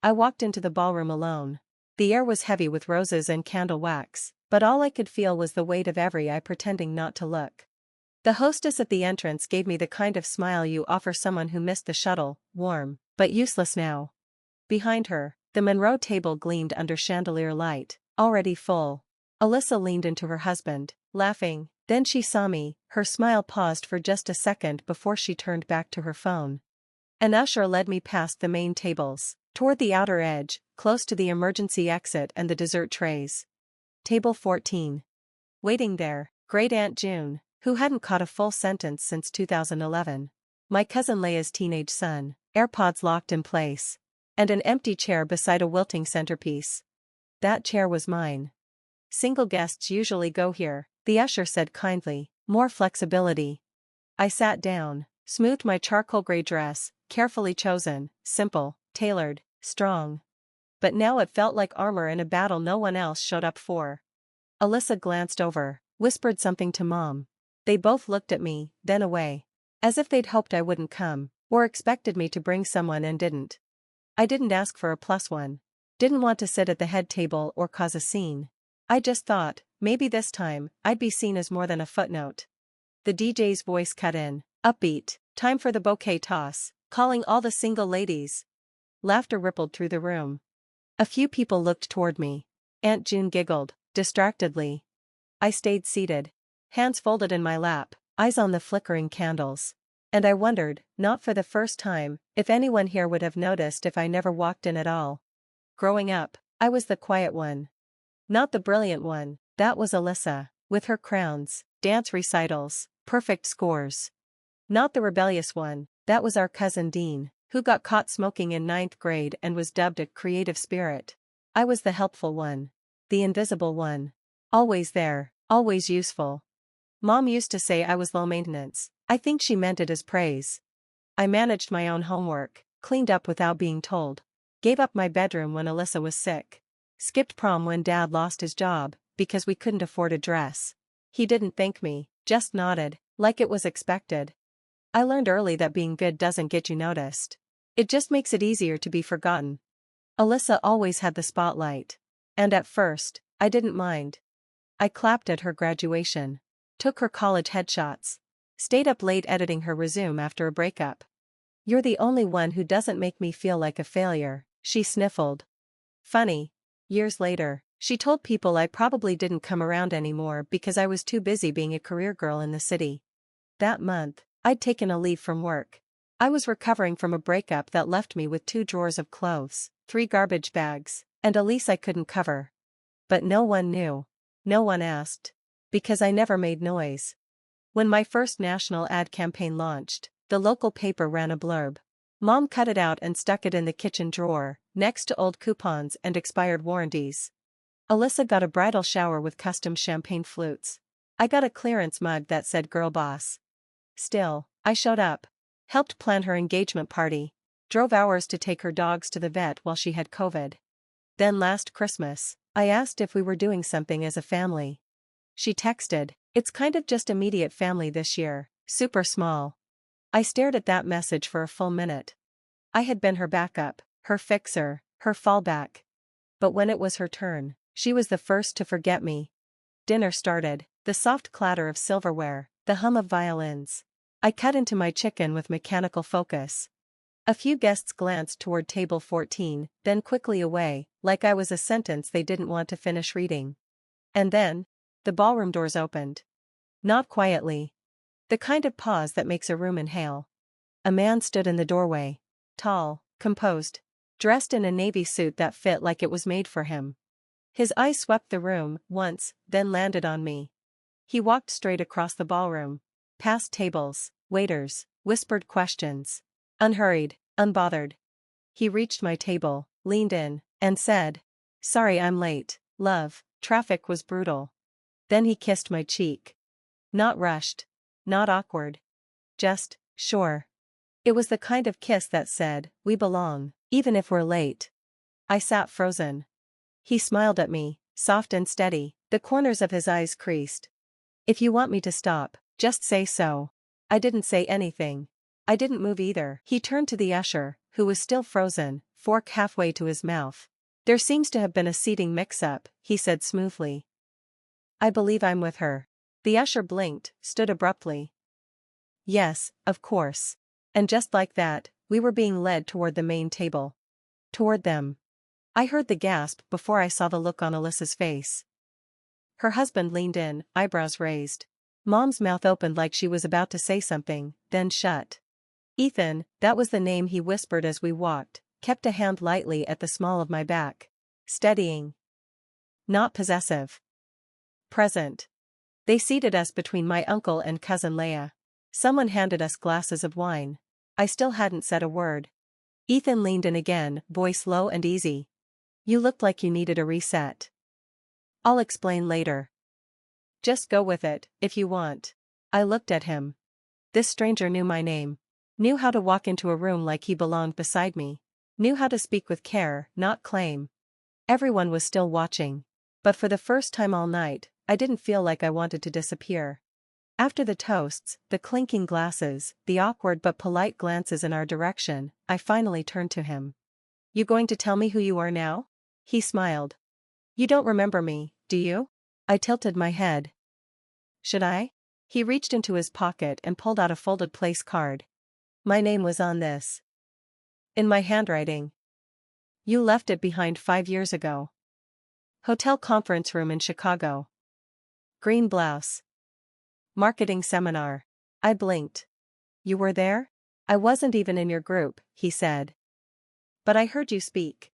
I walked into the ballroom alone. The air was heavy with roses and candle wax, but all I could feel was the weight of every eye pretending not to look. The hostess at the entrance gave me the kind of smile you offer someone who missed the shuttle, warm, but useless now. Behind her, the Monroe table gleamed under chandelier light, already full. Alyssa leaned into her husband, laughing. Then she saw me, her smile paused for just a second before she turned back to her phone. An usher led me past the main tables, toward the outer edge, close to the emergency exit and the dessert trays. Table 14. Waiting there, Great Aunt June, who hadn't caught a full sentence since 2011. My cousin Laya's teenage son, AirPods locked in place. And an empty chair beside a wilting centerpiece. That chair was mine. Single guests usually go here, the usher said kindly, more flexibility. I sat down, smoothed my charcoal gray dress, carefully chosen, simple, tailored, strong. But now it felt like armor in a battle no one else showed up for. Alyssa glanced over, whispered something to Mom. They both looked at me, then away. As if they'd hoped I wouldn't come, or expected me to bring someone and didn't. I didn't ask for a +1. Didn't want to sit at the head table or cause a scene. I just thought, maybe this time, I'd be seen as more than a footnote. The DJ's voice cut in, upbeat, time for the bouquet toss, calling all the single ladies. Laughter rippled through the room. A few people looked toward me. Aunt June giggled, distractedly. I stayed seated. Hands folded in my lap, eyes on the flickering candles. And I wondered, not for the first time, if anyone here would have noticed if I never walked in at all. Growing up, I was the quiet one. Not the brilliant one, that was Alyssa, with her crowns, dance recitals, perfect scores. Not the rebellious one, that was our cousin Dean, who got caught smoking in 9th grade and was dubbed a creative spirit. I was the helpful one. The invisible one. Always there, always useful. Mom used to say I was low maintenance. I think she meant it as praise. I managed my own homework, cleaned up without being told. Gave up my bedroom when Alyssa was sick. Skipped prom when Dad lost his job, because we couldn't afford a dress. He didn't thank me, just nodded, like it was expected. I learned early that being good doesn't get you noticed. It just makes it easier to be forgotten. Alyssa always had the spotlight. And at first, I didn't mind. I clapped at her graduation. Took her college headshots. Stayed up late editing her resume after a breakup. You're the only one who doesn't make me feel like a failure, she sniffled. Funny. Years later, she told people I probably didn't come around anymore because I was too busy being a career girl in the city. That month, I'd taken a leave from work. I was recovering from a breakup that left me with 2 drawers of clothes, 3 garbage bags, and a lease I couldn't cover. But no one knew. No one asked. Because I never made noise. When my first national ad campaign launched, the local paper ran a blurb. Mom cut it out and stuck it in the kitchen drawer, next to old coupons and expired warranties. Alyssa got a bridal shower with custom champagne flutes. I got a clearance mug that said Girl Boss. Still, I showed up. Helped plan her engagement party. Drove hours to take her dogs to the vet while she had COVID. Then last Christmas, I asked if we were doing something as a family. She texted, "It's kind of just immediate family this year, super small." I stared at that message for a full minute. I had been her backup, her fixer, her fallback. But when it was her turn, she was the first to forget me. Dinner started, the soft clatter of silverware, the hum of violins. I cut into my chicken with mechanical focus. A few guests glanced toward table 14, then quickly away, like I was a sentence they didn't want to finish reading. And then, the ballroom doors opened. Not quietly. The kind of pause that makes a room inhale. A man stood in the doorway. Tall, composed. Dressed in a navy suit that fit like it was made for him. His eyes swept the room, once, then landed on me. He walked straight across the ballroom. Past tables, waiters, whispered questions. Unhurried, unbothered. He reached my table, leaned in, and said, "Sorry I'm late, love, traffic was brutal." Then he kissed my cheek. Not rushed. Not awkward. Just, sure. It was the kind of kiss that said, "We belong, even if we're late." I sat frozen. He smiled at me, soft and steady, the corners of his eyes creased. "If you want me to stop, just say so." I didn't say anything. I didn't move either. He turned to the usher, who was still frozen, fork halfway to his mouth. "There seems to have been a seating mix-up," he said smoothly. "I believe I'm with her." The usher blinked, stood abruptly. "Yes, of course." And just like that, we were being led toward the main table. Toward them. I heard the gasp before I saw the look on Alyssa's face. Her husband leaned in, eyebrows raised. Mom's mouth opened like she was about to say something, then shut. Ethan, that was the name he whispered as we walked, kept a hand lightly at the small of my back. Steadying. Not possessive. Present. They seated us between my uncle and cousin Laya. Someone handed us glasses of wine. I still hadn't said a word. Ethan leaned in again, voice low and easy. "You looked like you needed a reset." "I'll explain later. Just go with it, if you want." I looked at him. This stranger knew my name. Knew how to walk into a room like he belonged beside me. Knew how to speak with care, not claim. Everyone was still watching. But for the first time all night, I didn't feel like I wanted to disappear. After the toasts, the clinking glasses, the awkward but polite glances in our direction, I finally turned to him. "You going to tell me who you are now?" He smiled. "You don't remember me, do you?" I tilted my head. "Should I?" He reached into his pocket and pulled out a folded place card. My name was on this. In my handwriting. "You left it behind 5 years ago. Hotel conference room in Chicago. Green blouse. Marketing seminar." I blinked. "You were there?" "I wasn't even in your group," he said. "But I heard you speak.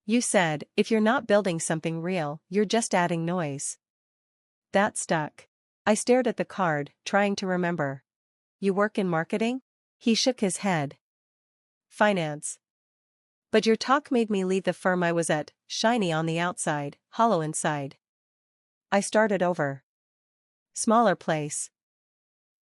You said, if you're not building something real, you're just adding noise." That stuck. I stared at the card, trying to remember. "You work in marketing?" He shook his head. "Finance. But your talk made me leave the firm I was at, shiny on the outside, hollow inside." I started over. "Smaller place.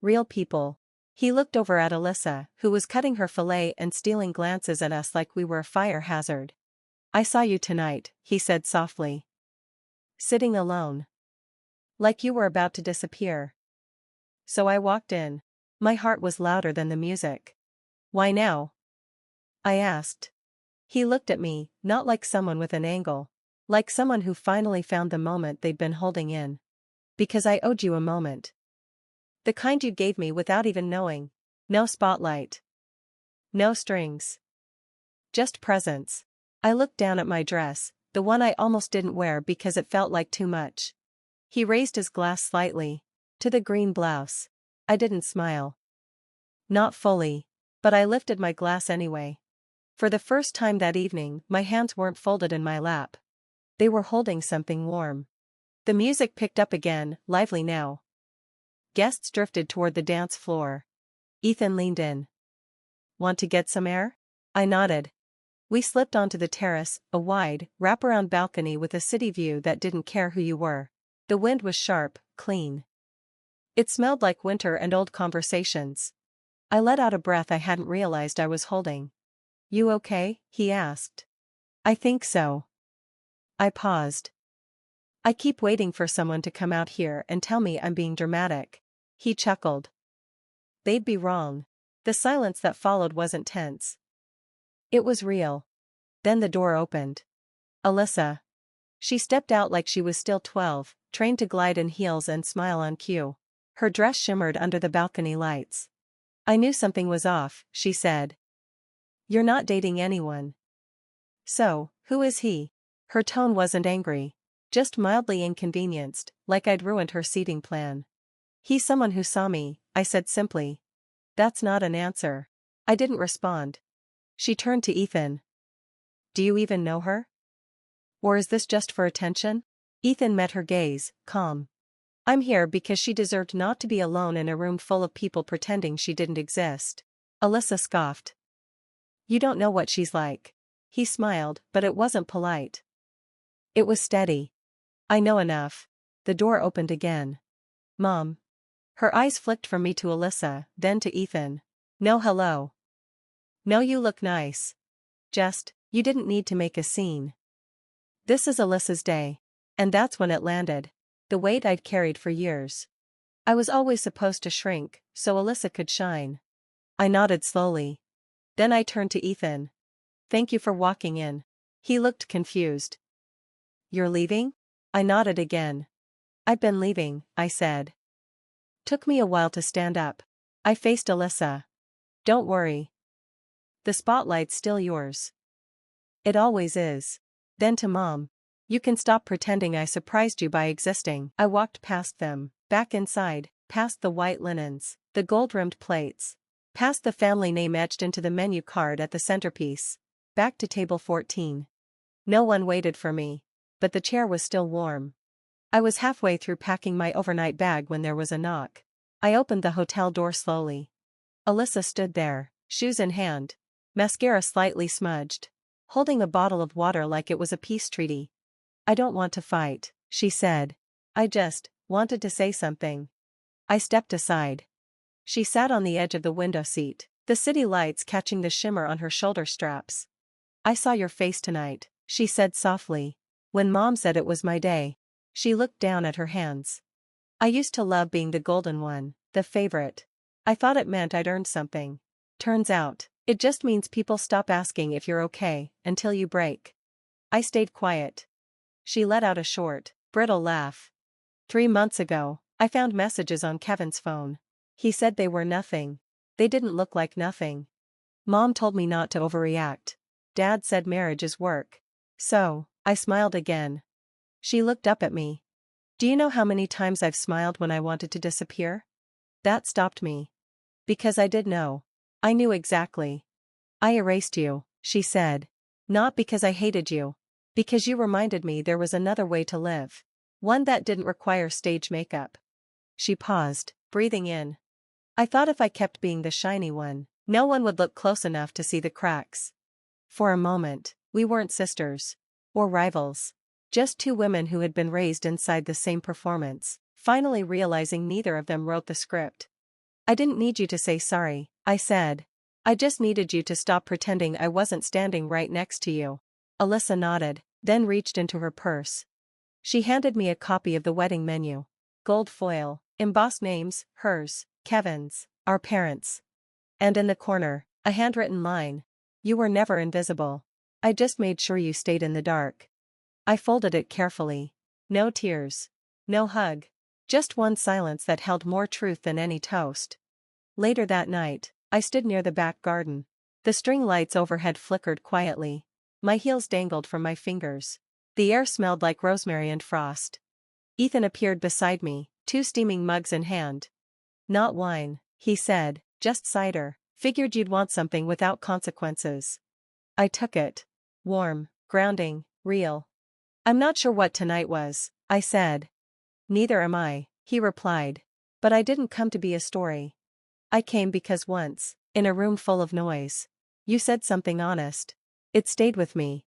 Real people." He looked over at Alyssa, who was cutting her fillet and stealing glances at us like we were a fire hazard. "I saw you tonight," he said softly. "Sitting alone. Like you were about to disappear. So I walked in. My heart was louder than the music." "Why now?" I asked. He looked at me, not like someone with an angle. Like someone who finally found the moment they'd been holding in. "Because I owed you a moment. The kind you gave me without even knowing. No spotlight. No strings. Just presence." I looked down at my dress, the one I almost didn't wear because it felt like too much. He raised his glass slightly. "To the green blouse." I didn't smile. Not fully. But I lifted my glass anyway. For the first time that evening, my hands weren't folded in my lap. They were holding something warm. The music picked up again, lively now. Guests drifted toward the dance floor. Ethan leaned in. "Want to get some air?" I nodded. We slipped onto the terrace, a wide, wraparound balcony with a city view that didn't care who you were. The wind was sharp, clean. It smelled like winter and old conversations. I let out a breath I hadn't realized I was holding. "You okay?" he asked. "I think so." I paused. "I keep waiting for someone to come out here and tell me I'm being dramatic." He chuckled. "They'd be wrong." The silence that followed wasn't tense. It was real. Then the door opened. Alyssa. She stepped out like she was still 12, trained to glide in heels and smile on cue. Her dress shimmered under the balcony lights. "I knew something was off," she said. "You're not dating anyone." "So, who is he?" Her tone wasn't angry. Just mildly inconvenienced, like I'd ruined her seating plan. "He's someone who saw me," I said simply. "That's not an answer." I didn't respond. She turned to Ethan. "Do you even know her? Or is this just for attention?" Ethan met her gaze, calm. "I'm here because she deserved not to be alone in a room full of people pretending she didn't exist." Alyssa scoffed. "You don't know what she's like." He smiled, but it wasn't polite. It was steady. "I know enough." The door opened again. "Mom." Her eyes flicked from me to Alyssa, then to Ethan. "No hello. No, you look nice. Just, you didn't need to make a scene. This is Alyssa's day." And that's when it landed. The weight I'd carried for years. I was always supposed to shrink, so Alyssa could shine. I nodded slowly. Then I turned to Ethan. Thank you for walking in. He looked confused. You're leaving? I nodded again. I've been leaving, I said. Took me a while to stand up. I faced Alyssa. Don't worry. The spotlight's still yours. It always is. Then to Mom. You can stop pretending I surprised you by existing. I walked past them, back inside, past the white linens, the gold-rimmed plates, past the family name etched into the menu card at the centerpiece, back to table 14. No one waited for me. But the chair was still warm. I was halfway through packing my overnight bag when there was a knock. I opened the hotel door slowly. Alyssa stood there, shoes in hand, mascara slightly smudged, holding a bottle of water like it was a peace treaty. I don't want to fight, she said. I just wanted to say something. I stepped aside. She sat on the edge of the window seat, the city lights catching the shimmer on her shoulder straps. I saw your face tonight, she said softly, when Mom said it was my day. She looked down at her hands. I used to love being the golden one, the favorite. I thought it meant I'd earned something. Turns out, it just means people stop asking if you're okay until you break. I stayed quiet. She let out a short, brittle laugh. 3 months ago, I found messages on Kevin's phone. He said they were nothing. They didn't look like nothing. Mom told me not to overreact. Dad said marriage is work. So, I smiled again. She looked up at me. Do you know how many times I've smiled when I wanted to disappear? That stopped me. Because I did know. I knew exactly. I erased you, she said. Not because I hated you. Because you reminded me there was another way to live. One that didn't require stage makeup. She paused, breathing in. I thought if I kept being the shiny one, no one would look close enough to see the cracks. For a moment, we weren't sisters. Or rivals. Just two women who had been raised inside the same performance, finally realizing neither of them wrote the script. I didn't need you to say sorry, I said. I just needed you to stop pretending I wasn't standing right next to you. Alyssa nodded, then reached into her purse. She handed me a copy of the wedding menu. Gold foil, embossed names, hers, Kevin's, our parents'. And in the corner, a handwritten line. You were never invisible. I just made sure you stayed in the dark. I folded it carefully. No tears. No hug. Just one silence that held more truth than any toast. Later that night, I stood near the back garden. The string lights overhead flickered quietly. My heels dangled from my fingers. The air smelled like rosemary and frost. Ethan appeared beside me, 2 steaming mugs in hand. Not wine, he said, just cider. Figured you'd want something without consequences. I took it. Warm, grounding, real. I'm not sure what tonight was, I said. Neither am I, he replied. But I didn't come to be a story. I came because once, in a room full of noise, you said something honest. It stayed with me.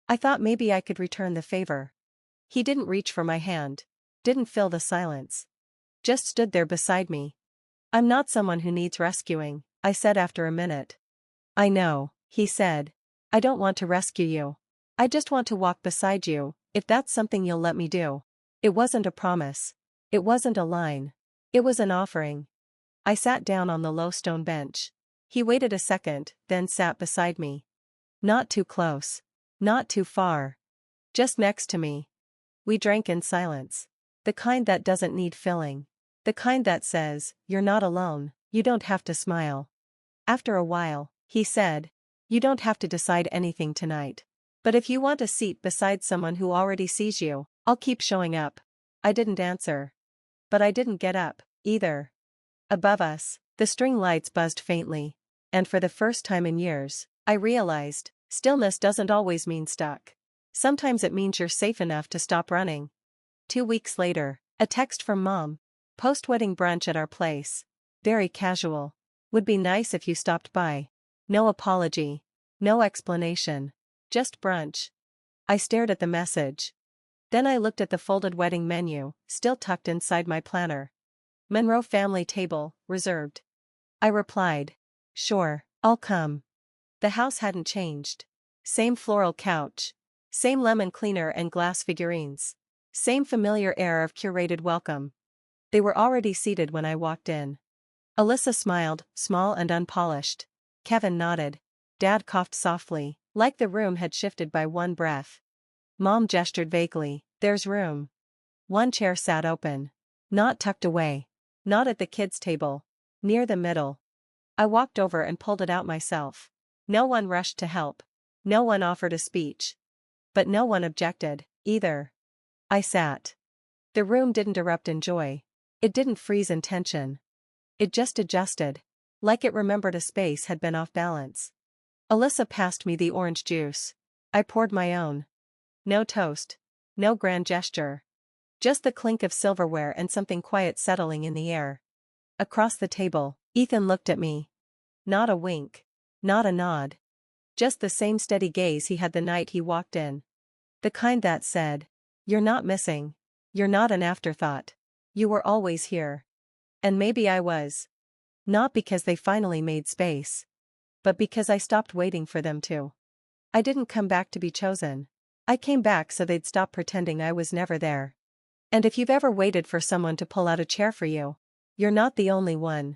I thought maybe I could return the favor. He didn't reach for my hand. Didn't fill the silence. Just stood there beside me. I'm not someone who needs rescuing, I said after a minute. I know, he said. I don't want to rescue you. I just want to walk beside you, if that's something you'll let me do. It wasn't a promise. It wasn't a line. It was an offering. I sat down on the low stone bench. He waited a second, then sat beside me. Not too close. Not too far. Just next to me. We drank in silence. The kind that doesn't need filling. The kind that says, you're not alone, you don't have to smile. After a while, he said, you don't have to decide anything tonight. But if you want a seat beside someone who already sees you, I'll keep showing up. I didn't answer. But I didn't get up, either. Above us, the string lights buzzed faintly. And for the first time in years, I realized, stillness doesn't always mean stuck. Sometimes it means you're safe enough to stop running. 2 weeks later, a text from Mom. Post-wedding brunch at our place. Very casual. Would be nice if you stopped by. No apology. No explanation. Just brunch. I stared at the message. Then I looked at the folded wedding menu, still tucked inside my planner. Monroe family table, reserved. I replied. Sure, I'll come. The house hadn't changed. Same floral couch. Same lemon cleaner and glass figurines. Same familiar air of curated welcome. They were already seated when I walked in. Alyssa smiled, small and unpolished. Kevin nodded. Dad coughed softly, Like the room had shifted by one breath. Mom gestured vaguely. There's room. One chair sat open. Not tucked away. Not at the kids' table. Near the middle. I walked over and pulled it out myself. No one rushed to help. No one offered a speech. But no one objected, either. I sat. The room didn't erupt in joy. It didn't freeze in tension. It just adjusted. Like it remembered a space had been off balance. Alyssa passed me the orange juice. I poured my own. No toast. No grand gesture. Just the clink of silverware and something quiet settling in the air. Across the table, Ethan looked at me. Not a wink. Not a nod. Just the same steady gaze he had the night he walked in. The kind that said, "You're not missing. You're not an afterthought. You were always here." And maybe I was. Not because they finally made space. But because I stopped waiting for them to. I didn't come back to be chosen. I came back so they'd stop pretending I was never there. And if you've ever waited for someone to pull out a chair for you, you're not the only one.